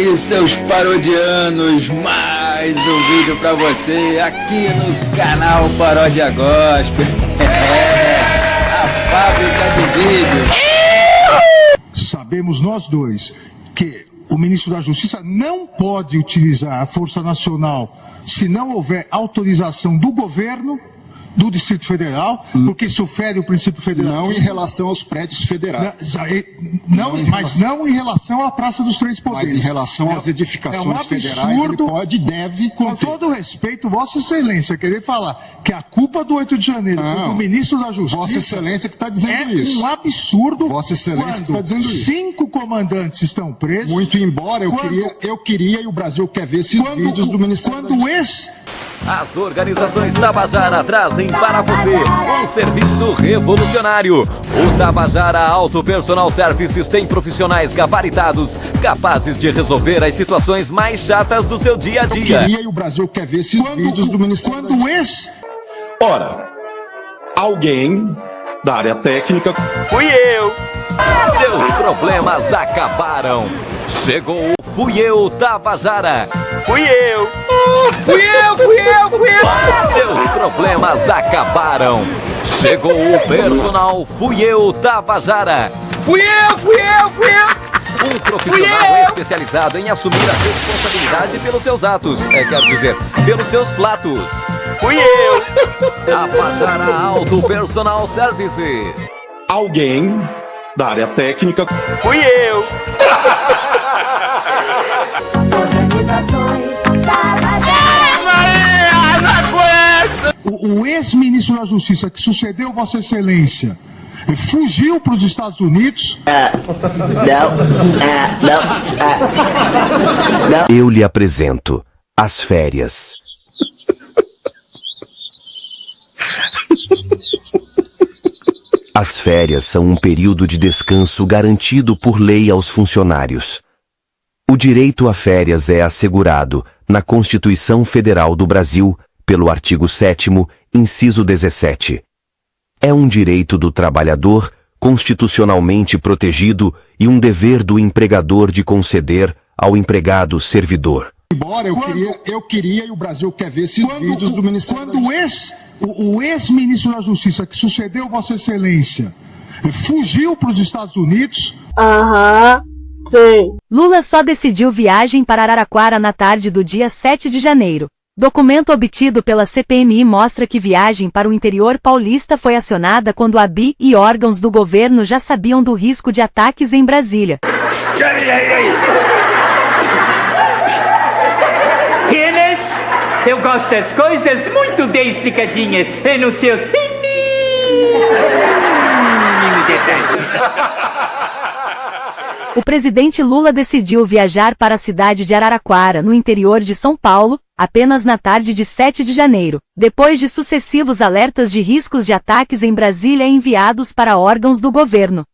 aí, seus parodianos, mais um vídeo pra você aqui no canal Paródia Gospel. A fábrica de vídeos. Sabemos nós dois que o ministro da Justiça não pode utilizar a Força Nacional se não houver autorização do governo do Distrito Federal, porque isso fere o princípio federal. Não em relação aos prédios federais. Mas não em relação à Praça dos Três Poderes. Mas em relação às edificações federais, ele pode e deve com conter. todo respeito, Vossa Excelência, querer falar que a culpa do 8 de janeiro foi do ministro da Justiça. Vossa Excelência que está dizendo isso. É um absurdo. Vossa Excelência que está dizendo isso. 5 comandantes estão presos. Muito embora eu queria e o Brasil quer ver esses vídeos do Ministério da Justiça. As organizações Tabajara trazem para você um serviço revolucionário. O Tabajara Auto Personal Services tem profissionais gabaritados, capazes de resolver as situações mais chatas do seu dia a dia. Eu queria e o Brasil quer ver esses vídeos do Ministério da Justiça. Ora, alguém da área técnica... Fui eu! Seus problemas acabaram. Chegou o Fui Eu Tabajara. Fui eu! Fui eu! Seus problemas acabaram. Chegou o personal Fui Eu Tabajara. Fui eu! Um profissional especializado em assumir a responsabilidade pelos seus atos. Quero dizer, pelos seus flatos. Fui eu! Tabajara Auto Personal Services. Alguém da área técnica... Fui eu! O ex-ministro da Justiça que sucedeu Vossa Excelência fugiu para os Estados Unidos. Eu lhe apresento as férias. As férias são um período de descanso garantido por lei aos funcionários. O direito a férias é assegurado na Constituição Federal do Brasil, pelo artigo 7º, inciso 17. É um direito do trabalhador constitucionalmente protegido e um dever do empregador de conceder ao empregado servidor. Embora eu queria e o Brasil quer ver esses vídeos do Ministério da Justiça. O ex-ministro da Justiça que sucedeu Vossa Excelência fugiu para os Estados Unidos. Sim. Lula só decidiu viagem para Araraquara na tarde do dia 7 de janeiro. Documento obtido pela CPMI mostra que viagem para o interior paulista foi acionada quando a BI e órgãos do governo já sabiam do risco de ataques em Brasília. Eles, eu gosto das coisas muito bem explicadinhas e no seu O presidente Lula decidiu viajar para a cidade de Araraquara, no interior de São Paulo, apenas na tarde de 7 de janeiro, depois de sucessivos alertas de riscos de ataques em Brasília enviados para órgãos do governo.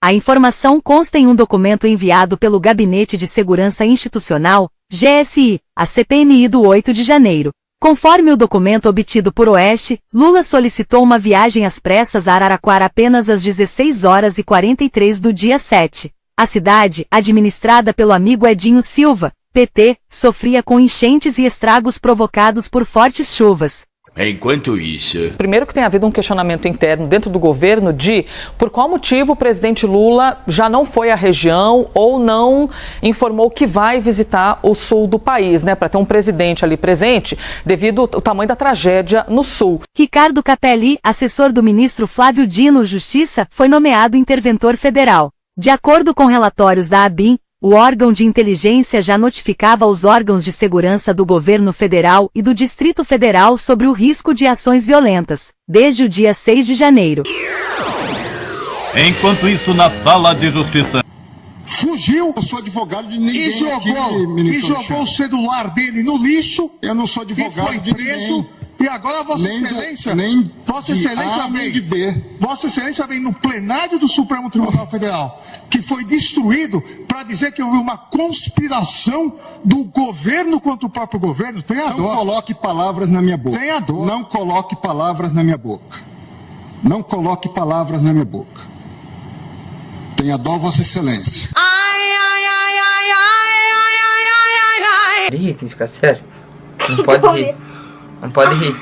A informação consta em um documento enviado pelo Gabinete de Segurança Institucional, GSI, à CPMI do 8 de janeiro. Conforme o documento obtido por Oeste, Lula solicitou uma viagem às pressas a Araraquara apenas às 16h43 do dia 7. A cidade, administrada pelo amigo Edinho Silva, PT, sofria com enchentes e estragos provocados por fortes chuvas. Enquanto isso... Primeiro que tem havido um questionamento interno dentro do governo de por qual motivo o presidente Lula já não foi à região ou não informou que vai visitar o sul do país, né? Para ter um presidente ali presente devido ao tamanho da tragédia no sul. Ricardo Capelli, assessor do ministro Flávio Dino Justiça, foi nomeado interventor federal. De acordo com relatórios da ABIN, o órgão de inteligência já notificava os órgãos de segurança do governo federal e do Distrito Federal sobre o risco de ações violentas, desde o dia 6 de janeiro. Enquanto isso, na sala de justiça... Fugiu. Eu sou advogado de ninguém e jogou o celular dele no lixo. Eu não sou advogado de ninguém. E agora Vossa Excelência vem no plenário do Supremo Tribunal Federal, que foi destruído, para dizer que houve uma conspiração do governo contra o próprio governo. Tenha dó. Não coloque palavras na minha boca. Tenha dó. Não coloque palavras na minha boca. Não coloque palavras na minha boca. Tenha dó, Vossa Excelência. Ai, Rir, tem que ficar sério. Não pode rir. Não pode rir.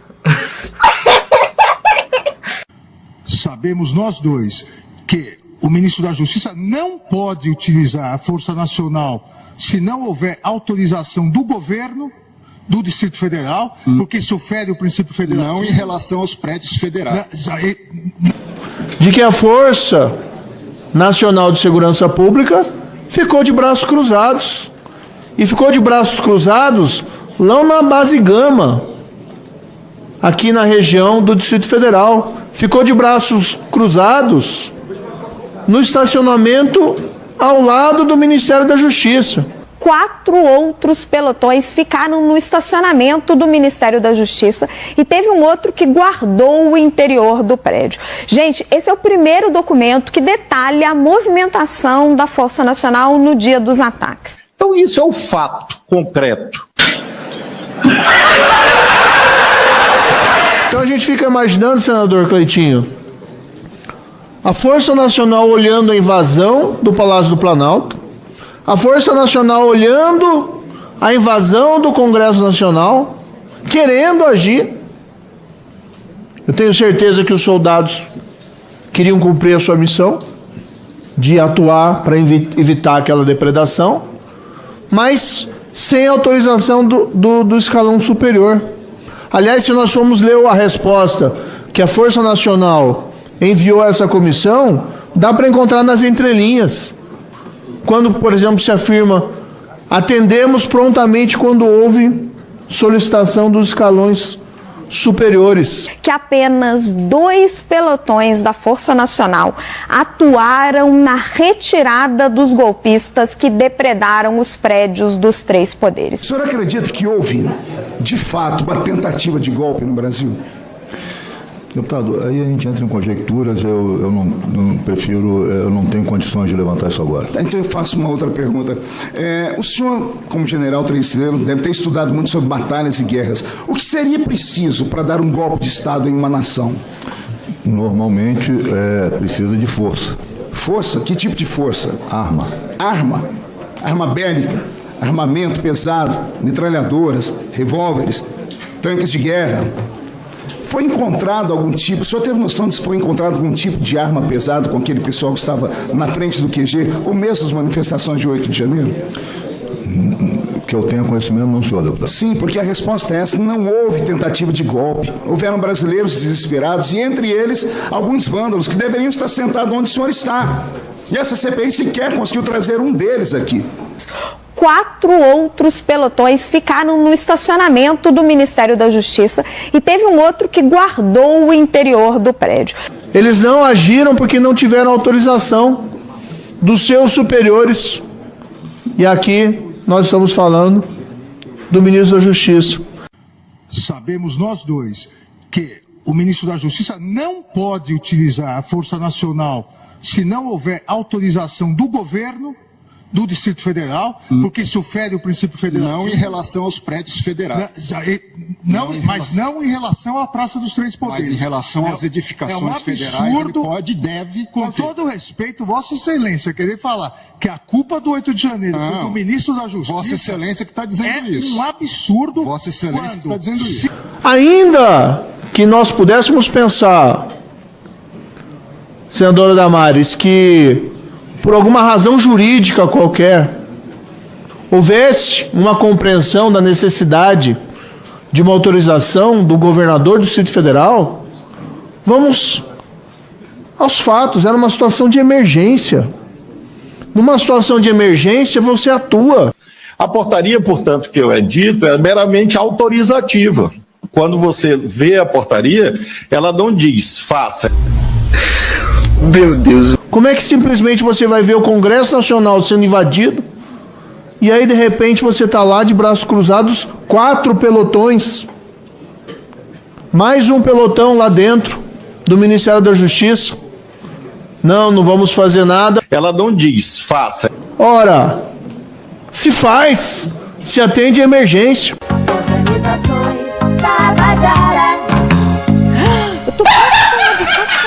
Sabemos nós dois que o ministro da Justiça não pode utilizar a Força Nacional se não houver autorização do governo do Distrito Federal, porque isso fere o princípio federal. Não em relação aos prédios federais. De que a Força Nacional de Segurança Pública ficou de braços cruzados. E ficou de braços cruzados lá na base Gama, aqui na região do Distrito Federal. Ficou de braços cruzados no estacionamento ao lado do Ministério da Justiça. 4 outros pelotões ficaram no estacionamento do Ministério da Justiça e teve um outro que guardou o interior do prédio. Gente, esse é o primeiro documento que detalha a movimentação da Força Nacional no dia dos ataques. Então isso é o fato concreto. Então a gente fica imaginando, senador Cleitinho, a Força Nacional olhando a invasão do Palácio do Planalto, a Força Nacional olhando a invasão do Congresso Nacional, querendo agir. Eu tenho certeza que os soldados queriam cumprir a sua missão de atuar para evitar aquela depredação, mas sem autorização do escalão superior. Aliás, se nós formos ler a resposta que a Força Nacional enviou a essa comissão, dá para encontrar nas entrelinhas. Quando, por exemplo, se afirma: atendemos prontamente quando houve solicitação dos escalões superiores. Que apenas 2 pelotões da Força Nacional atuaram na retirada dos golpistas que depredaram os prédios dos 3 poderes. O senhor acredita que houve, de fato, uma tentativa de golpe no Brasil? Deputado, aí a gente entra em conjecturas, eu não tenho condições de levantar isso agora. Então eu faço uma outra pergunta. O senhor, como general 3 estrelas, deve ter estudado muito sobre batalhas e guerras. O que seria preciso para dar um golpe de Estado em uma nação? Normalmente precisa de força. Força? Que tipo de força? Arma. Arma? Arma bélica? Armamento pesado? Metralhadoras? Revólveres? Tanques de guerra? Foi encontrado algum tipo, o senhor teve noção de se foi encontrado algum tipo de arma pesada com aquele pessoal que estava na frente do QG, ou mesmo das manifestações de 8 de janeiro? Que eu tenha conhecimento, não, senhor deputado. Sim, porque a resposta é essa: não houve tentativa de golpe. Houveram brasileiros desesperados, e entre eles, alguns vândalos que deveriam estar sentados onde o senhor está. E essa CPI sequer conseguiu trazer um deles aqui. 4 outros pelotões ficaram no estacionamento do Ministério da Justiça e teve um outro que guardou o interior do prédio. Eles não agiram porque não tiveram autorização dos seus superiores. E aqui nós estamos falando do ministro da Justiça. Sabemos nós dois que o ministro da Justiça não pode utilizar a Força Nacional se não houver autorização do governo do Distrito Federal, porque isso fere o princípio federal. Não em relação aos prédios federais. Mas não em relação à Praça dos 3 Poderes. Mas em relação às edificações federais, ele pode e deve com conter. Todo respeito, Vossa Excelência, querer falar que a culpa do 8 de janeiro foi do ministro da Justiça... Vossa Excelência que está dizendo isso. É um absurdo... Vossa Excelência que está dizendo isso. Ainda que nós pudéssemos pensar, senadora Damares, que por alguma razão jurídica qualquer, houvesse uma compreensão da necessidade de uma autorização do governador do Distrito Federal, vamos aos fatos. Era uma situação de emergência. Numa situação de emergência, você atua. A portaria, portanto, que eu edito é meramente autorizativa. Quando você vê a portaria, ela não diz faça. Meu Deus. Como é que simplesmente você vai ver o Congresso Nacional sendo invadido e aí de repente você está lá de braços cruzados, 4 pelotões, mais um pelotão lá dentro do Ministério da Justiça? Não vamos fazer nada. Ela não diz faça. Ora, se faz, se atende a emergência. Eu tô passando, chocada.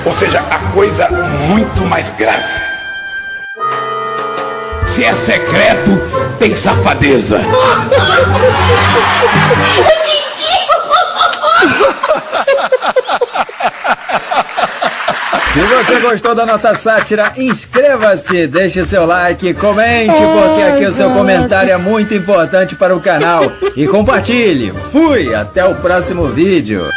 Ou seja, a coisa muito mais grave. Se é secreto, tem safadeza. Se você gostou da nossa sátira, inscreva-se, deixe seu like, comente, porque aqui o seu comentário é muito importante para o canal. E compartilhe. Fui, até o próximo vídeo.